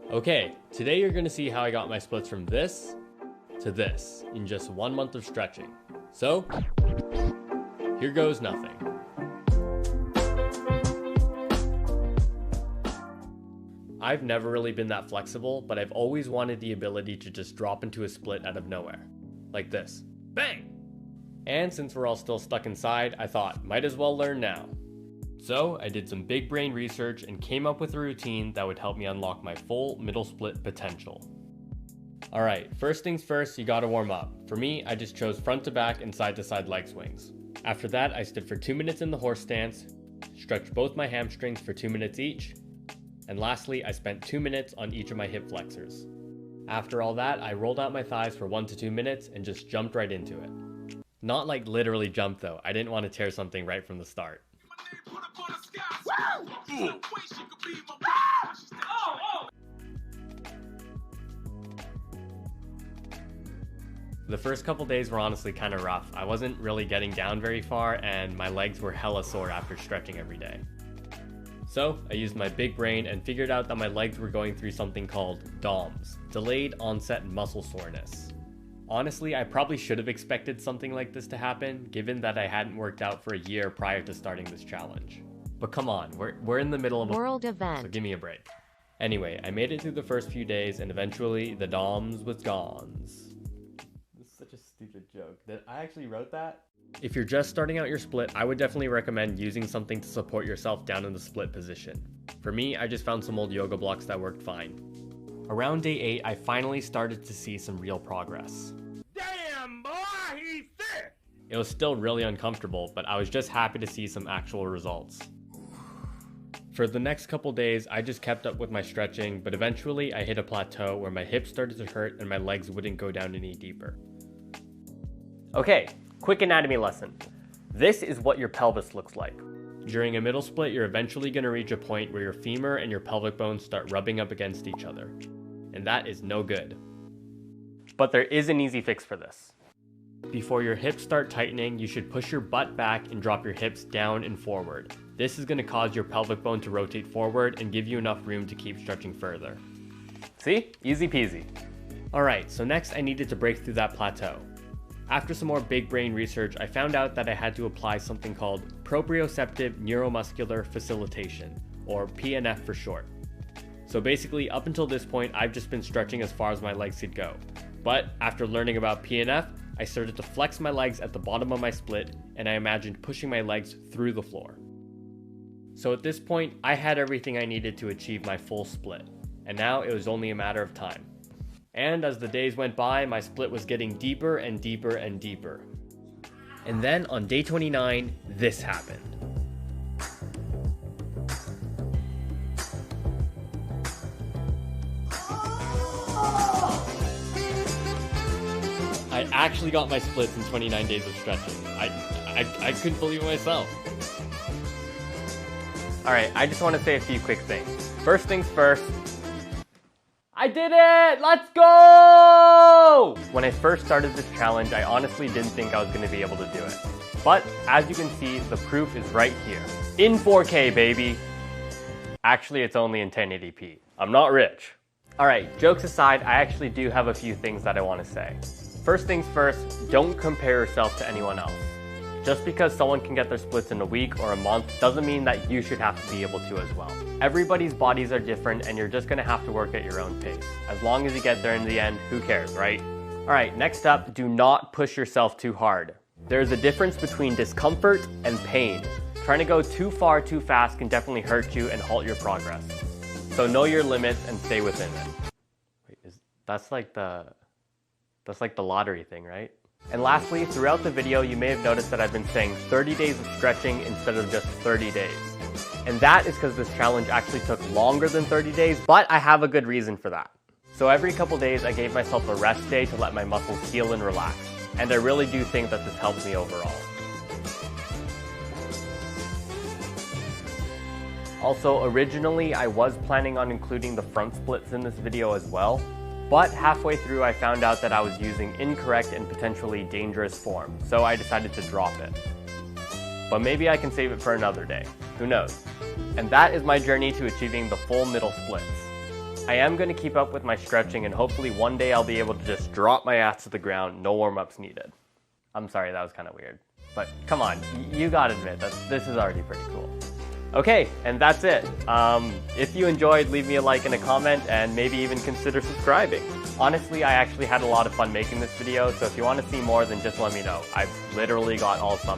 Okay, today you're gonna see how I got my splits from this to this in just 1 month of stretching. So, here goes nothing. I've never really been that flexible, but I've always wanted the ability to just drop into a split out of nowhere. Like this. Bang! And since we're all still stuck inside, I thought, might as well learn now. So I did some big brain research and came up with a routine that would help me unlock my full middle split potential. Alright, first things first, you gotta warm up. For me, I just chose front to back and side to side leg swings. After that, I stood for 2 minutes in the horse stance, stretched both my hamstrings for 2 minutes each, and lastly, I spent 2 minutes on each of my hip flexors. After all that, I rolled out my thighs for 1 to 2 minutes and just jumped right into it. Not like literally jump though, I didn't want to tear something right from the start. The first couple days were honestly kind of rough. I wasn't really getting down very far and my legs were hella sore after stretching every day. So I used my big brain and figured out that my legs were going through something called DOMS, delayed onset muscle soreness. Honestly, I probably should have expected something like this to happen, given that I hadn't worked out for a year prior to starting this challenge. But come on, we're in the middle of a world event, so give me a break. Anyway, I made it through the first few days and eventually the DOMS was gone. This is such a stupid joke. I actually wrote that? If you're just starting out your split, I would definitely recommend using something to support yourself down in the split position. For me, I just found some old yoga blocks that worked fine. Around day 8, I finally started to see some real progress. Damn, boy, he's thick! It was still really uncomfortable, but I was just happy to see some actual results. For the next couple days, I just kept up with my stretching, but eventually I hit a plateau where my hips started to hurt and my legs wouldn't go down any deeper. Okay, quick anatomy lesson. This is what your pelvis looks like. During a middle split, you're eventually going to reach a point where your femur and your pelvic bones start rubbing up against each other. And that is no good. But there is an easy fix for this. Before your hips start tightening, you should push your butt back and drop your hips down and forward. This is going to cause your pelvic bone to rotate forward and give you enough room to keep stretching further. See? Easy peasy. Alright, so next I needed to break through that plateau. After some more big brain research, I found out that I had to apply something called proprioceptive neuromuscular facilitation, or PNF for short. So basically, up until this point, I've just been stretching as far as my legs could go. But after learning about PNF, I started to flex my legs at the bottom of my split, and I imagined pushing my legs through the floor. So at this point, I had everything I needed to achieve my full split, and now it was only a matter of time. And as the days went by, my split was getting deeper and deeper and deeper. And then on day 29, this happened. I actually got my splits in 29 days of stretching. I couldn't believe it myself. Alright, I just want to say a few quick things. First things first, I did it! Let's go! When I first started this challenge, I honestly didn't think I was going to be able to do it. But as you can see, the proof is right here. In 4K, baby! Actually, it's only in 1080p. I'm not rich. Alright, jokes aside, I actually do have a few things that I want to say. First things first, don't compare yourself to anyone else. Just because someone can get their splits in a week or a month doesn't mean that you should have to be able to as well. Everybody's bodies are different and you're just gonna have to work at your own pace. As long as you get there in the end, who cares, right? Alright, next up, do not push yourself too hard. There's a difference between discomfort and pain. Trying to go too far too fast can definitely hurt you and halt your progress. So know your limits and stay within it. Wait, that's like the lottery thing, right? And lastly, throughout the video, you may have noticed that I've been saying 30 days of stretching instead of just 30 days. And that is because this challenge actually took longer than 30 days, but I have a good reason for that. So every couple days, I gave myself a rest day to let my muscles heal and relax. And I really do think that this helps me overall. Also, originally, I was planning on including the front splits in this video as well. But halfway through, I found out that I was using incorrect and potentially dangerous form, so I decided to drop it. But maybe I can save it for another day. Who knows? And that is my journey to achieving the full middle splits. I am going to keep up with my stretching, and hopefully one day I'll be able to just drop my ass to the ground, no warm-ups needed. I'm sorry, that was kind of weird. But come on, you gotta admit that this is already pretty cool. Okay, and that's it. If you enjoyed, leave me a like and a comment, and maybe even consider subscribing. Honestly, I actually had a lot of fun making this video, so if you want to see more, then just let me know. I've literally got all summer.